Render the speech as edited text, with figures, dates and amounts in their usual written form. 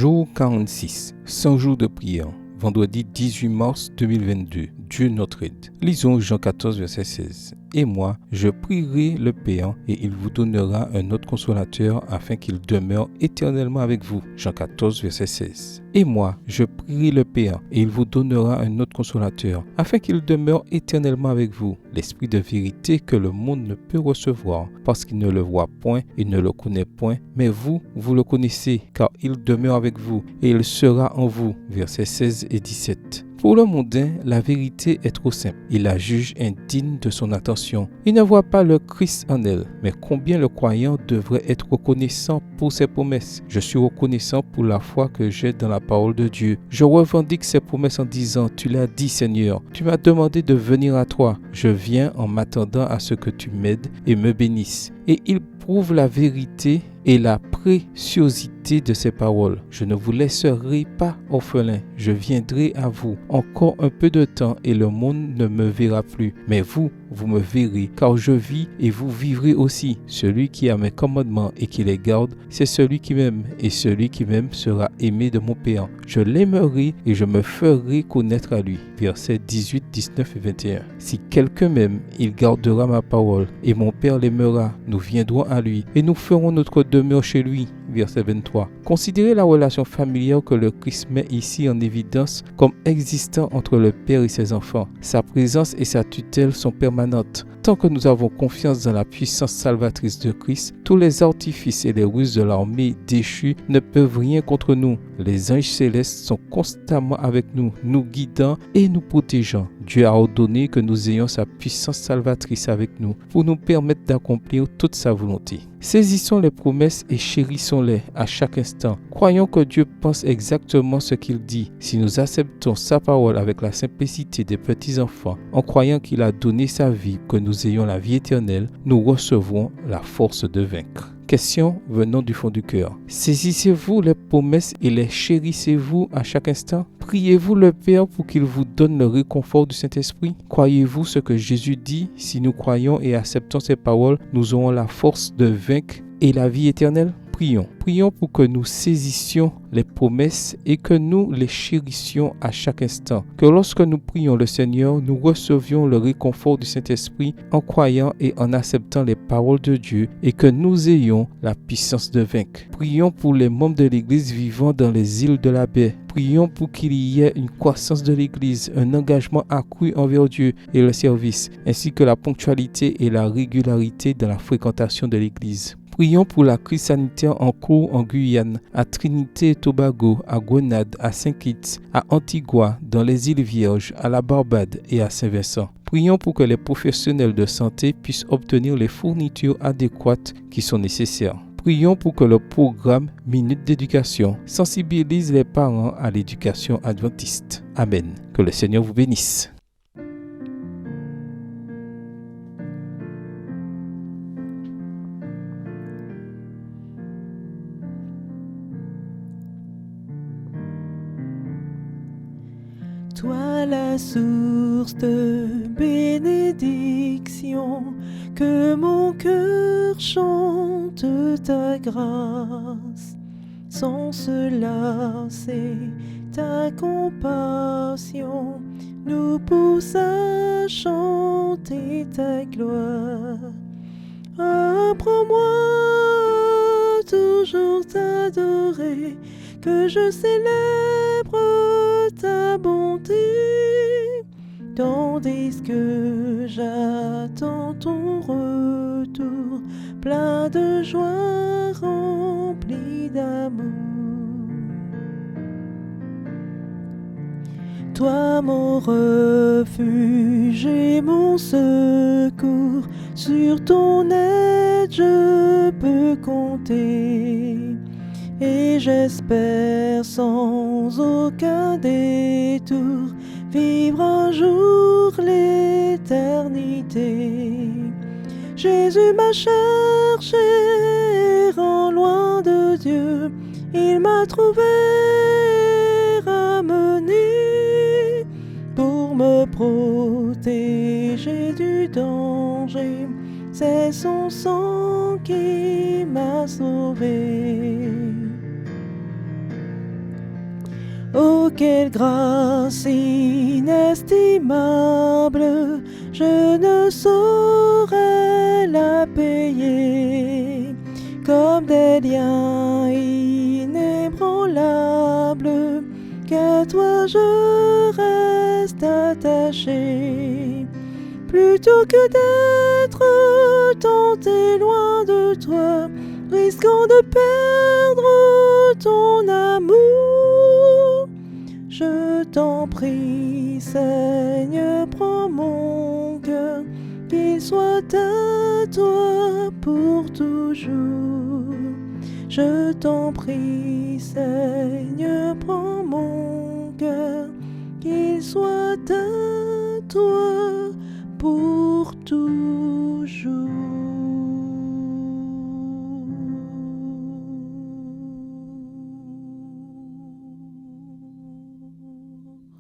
Jour 46, 100 jours de prière, vendredi 18 mars 2022, Dieu notre aide. Lisons Jean 14, verset 16. Et moi, je prierai le Père et il vous donnera un autre consolateur afin qu'il demeure éternellement avec vous. Jean 14, verset 16. Et moi, je prierai le Père et il vous donnera un autre consolateur afin qu'il demeure éternellement avec vous. L'Esprit de vérité que le monde ne peut recevoir parce qu'il ne le voit point et ne le connaît point. Mais vous, vous le connaissez car il demeure avec vous et il sera en vous. Versets 16 et 17. Pour le mondain, la vérité est trop simple. Il la juge indigne de son attention. Il ne voit pas le Christ en elle. Mais combien le croyant devrait être reconnaissant pour ses promesses. Je suis reconnaissant pour la foi que j'ai dans la parole de Dieu. Je revendique ses promesses en disant, tu l'as dit Seigneur, tu m'as demandé de venir à toi. Je viens en m'attendant à ce que tu m'aides et me bénisses. Et il prouve la vérité et la préciosité de ses paroles. Je ne vous laisserai pas orphelin, je viendrai à vous. Encore un peu de temps et le monde ne me verra plus. Mais vous, vous me verrez, car je vis et vous vivrez aussi. Celui qui a mes commandements et qui les garde, c'est celui qui m'aime. Et celui qui m'aime sera aimé de mon Père. Je l'aimerai et je me ferai connaître à lui. Versets 18, 19 et 21. Si quelqu'un m'aime, il gardera ma parole et mon Père l'aimera. Nous viendrons à lui et nous ferons notre demeure chez lui. Verset 23. Considérez la relation familière que le Christ met ici en évidence comme existant entre le Père et ses enfants. Sa présence et sa tutelle sont permanentes. Tant que nous avons confiance dans la puissance salvatrice de Christ, tous les artifices et les ruses de l'armée déchue ne peuvent rien contre nous. Les anges célestes sont constamment avec nous, nous guidant et nous protégeant. Dieu a ordonné que nous ayons sa puissance salvatrice avec nous pour nous permettre d'accomplir toute sa volonté. Saisissons les promesses et chérissons-les à chaque instant. Croyons que Dieu pense exactement ce qu'il dit. Si nous acceptons sa parole avec la simplicité des petits enfants, en croyant qu'il a donné sa vie, que nous ayons la vie éternelle, nous recevrons la force de vaincre. Question venant du fond du cœur. Saisissez-vous les promesses et les chérissez-vous à chaque instant? Priez-vous le Père pour qu'il vous donne le réconfort du Saint-Esprit? Croyez-vous ce que Jésus dit? Si nous croyons et acceptons ses paroles, nous aurons la force de vaincre et la vie éternelle? Prions pour que nous saisissions les promesses et que nous les chérissions à chaque instant. Que lorsque nous prions le Seigneur, nous recevions le réconfort du Saint-Esprit en croyant et en acceptant les paroles de Dieu et que nous ayons la puissance de vaincre. Prions pour les membres de l'Église vivant dans les îles de la baie. Prions pour qu'il y ait une croissance de l'Église, un engagement accru envers Dieu et le service, ainsi que la ponctualité et la régularité dans la fréquentation de l'Église. Prions pour la crise sanitaire en cours en Guyane, à Trinité et Tobago, à Grenade, à Saint-Kitts, à Antigua, dans les îles Vierges, à la Barbade et à Saint-Vincent. Prions pour que les professionnels de santé puissent obtenir les fournitures adéquates qui sont nécessaires. Prions pour que le programme Minute d'éducation sensibilise les parents à l'éducation adventiste. Amen. Que le Seigneur vous bénisse. Toi la source de bénédiction, que mon cœur chante ta grâce. Sans cela, c'est ta compassion nous pousse à chanter ta gloire. Apprends-moi à toujours t'adorer, que je célèbre ta bonté, tandis que j'attends ton retour, plein de joie, rempli d'amour. Toi mon refuge et mon secours, sur ton aide je peux compter. Et j'espère sans aucun détour vivre un jour l'éternité. Jésus m'a cherché, errant loin de Dieu, il m'a trouvé, ramené pour me protéger du danger. C'est son sang qui m'a sauvé. Oh, quelle grâce inestimable, je ne saurais la payer. Comme des liens inébranlables, qu'à toi je reste attaché. Plutôt que d'être tenté loin de toi, risquant de perdre ton amour, je t'en prie, Seigneur, prends mon cœur, qu'il soit à toi pour toujours. Je t'en prie, Seigneur, prends mon cœur, qu'il soit à toi pour toujours.